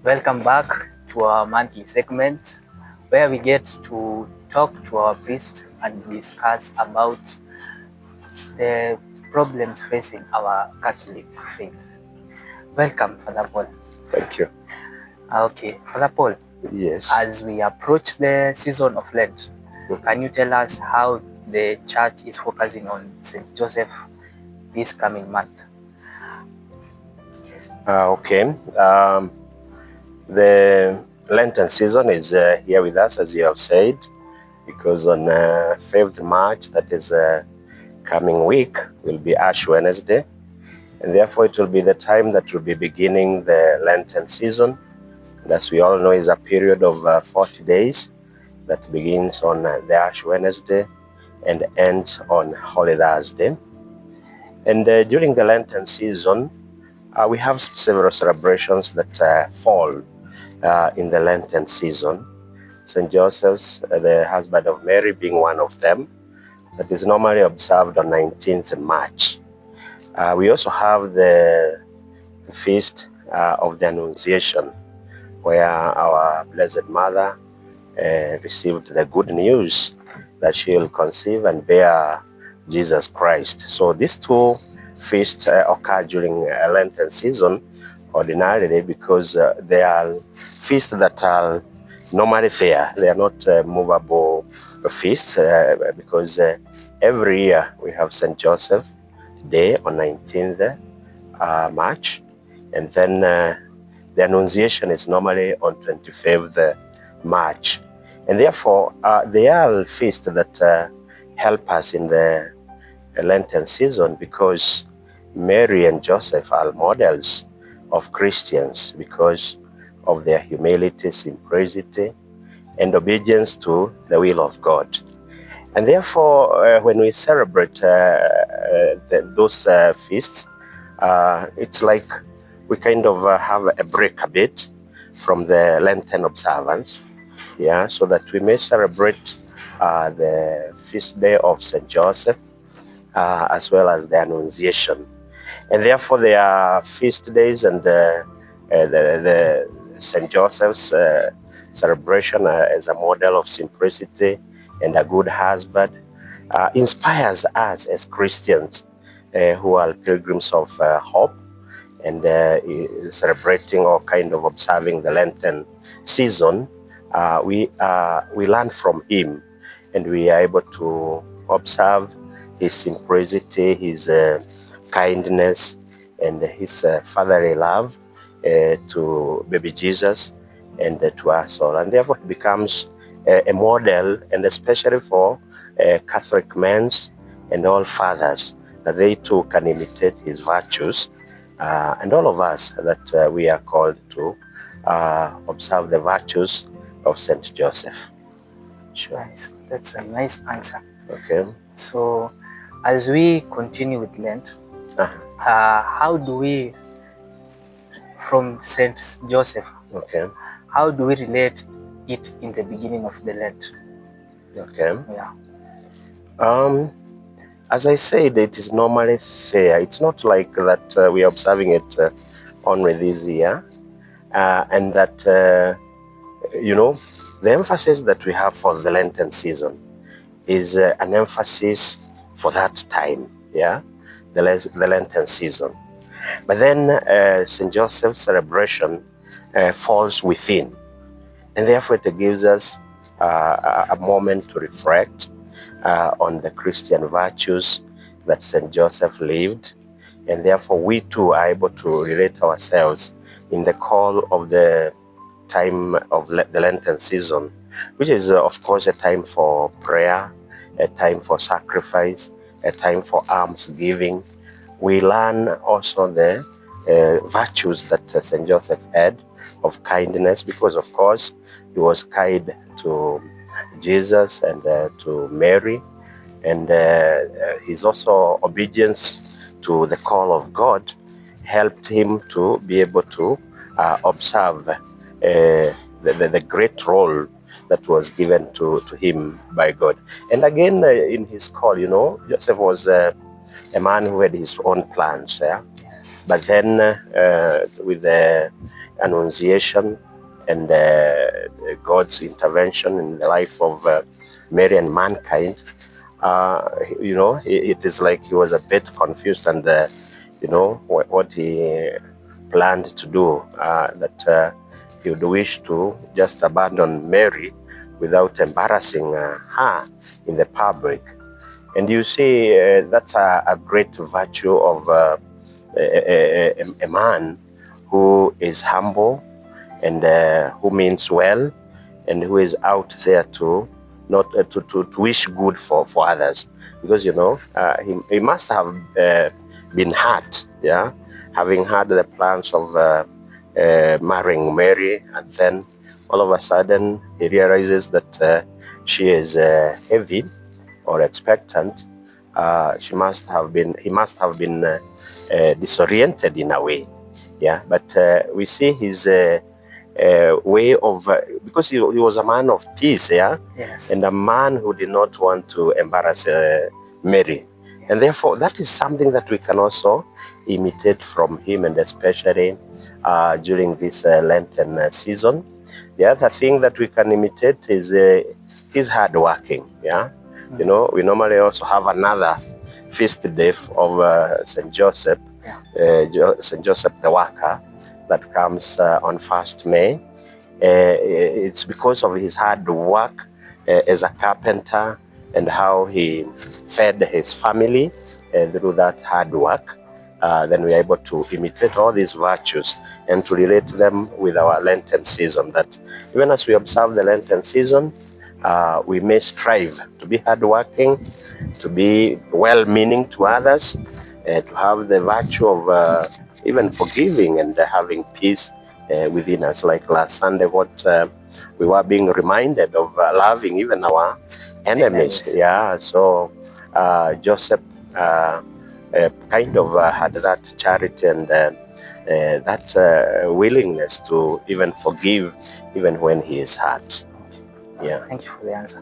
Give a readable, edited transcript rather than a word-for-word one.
Welcome back to our monthly segment where we get to talk to our priest and discuss about the problems facing our Catholic faith. Welcome, Father Paul. Thank you. Okay, Father Paul. Yes. As we approach the season of Lent, can you tell us how the church is focusing on St. Joseph this coming month? Okay. The Lenten season is here with us, as you have said, because on 5th March, that is coming week, will be Ash Wednesday. And therefore, it will be the time that we'll be beginning the Lenten season. And as we all know, is a period of 40 days that begins on the Ash Wednesday and ends on Holy Thursday. And during the Lenten season, we have several celebrations that fall in the Lenten season. St. Joseph's, the husband of Mary, being one of them, that is normally observed on 19th March. We also have the feast of the Annunciation, where our Blessed Mother received the good news that she will conceive and bear Jesus Christ. So these two feasts occur during Lenten season ordinarily because they are feasts that are normally there. They are not movable feasts because every year we have St. Joseph Day on 19th March, and then the Annunciation is normally on 25th March. And therefore, they are feasts that help us in the Lenten season because Mary and Joseph are models of Christians because of their humility, simplicity, and obedience to the will of God. And therefore, when we celebrate those feasts, it's like we kind of have a break a bit from the Lenten observance, so that we may celebrate the feast day of St. Joseph as well as the Annunciation. And therefore, there are feast days, and the St. Joseph's celebration as a model of simplicity and a good husband inspires us as Christians who are pilgrims of hope and celebrating or kind of observing the Lenten season. We learn from him, and we are able to observe his simplicity, his kindness, and his fatherly love to baby Jesus and to us all. And therefore, it becomes a model, and especially for Catholic men and all fathers, that they too can imitate his virtues, and all of us that we are called to observe the virtues of St. Joseph. Sure. Nice. That's a nice answer. Okay. So, as we continue with Lent, how do we, from St. Joseph, how do we relate it in the beginning of the Lent? Okay. Yeah. As I said, it is normally fair. It's not like that we are observing it only this year, and that, the emphasis that we have for the Lenten season is an emphasis for that time, the Lenten season. But then St. Joseph's celebration falls within, and therefore it gives us a moment to reflect on the Christian virtues that St. Joseph lived, and therefore we too are able to relate ourselves in the call of the time of the Lenten season, which is of course a time for prayer, a time for sacrifice, a time for alms giving. We learn also the virtues that St. Joseph had of kindness, because of course he was kind to Jesus and to Mary, and his also obedience to the call of God helped him to be able to observe the great role that was given to him by God. And again, in his call, Joseph was a man who had his own plans. But then with the Annunciation and God's intervention in the life of Mary and mankind, it is like he was a bit confused, and what he planned to do, that he would wish to just abandon Mary without embarrassing her in the public. And you see, that's a great virtue of a man who is humble and who means well, and who is out there to not to wish good for others, because he must have been hurt, yeah, having had the plans of marrying Mary, and then all of a sudden he realizes that she is heavy or expectant. He must have been disoriented in a way, yeah. But we see his way of, because he was a man of peace, yeah, Yes. and a man who did not want to embarrass Mary, and therefore that is something that we can also imitate from him, and especially during this Lenten season. The other thing that we can imitate is his hard working, yeah. We normally also have another feast day of St. Joseph, St. Joseph the Worker, that comes on 1st May. It's because of his hard work as a carpenter, and how he fed his family through that hard work. Then we are able to imitate all these virtues and to relate them with our Lenten season, that even as we observe the Lenten season, we may strive to be hardworking, to be well-meaning to others, to have the virtue of even forgiving and having peace within us. Like last Sunday, what we were being reminded of, loving even our enemies. Yeah, so Joseph kind of had that charity and that willingness to even forgive even when he is hurt. Yeah. Thank you for the answer.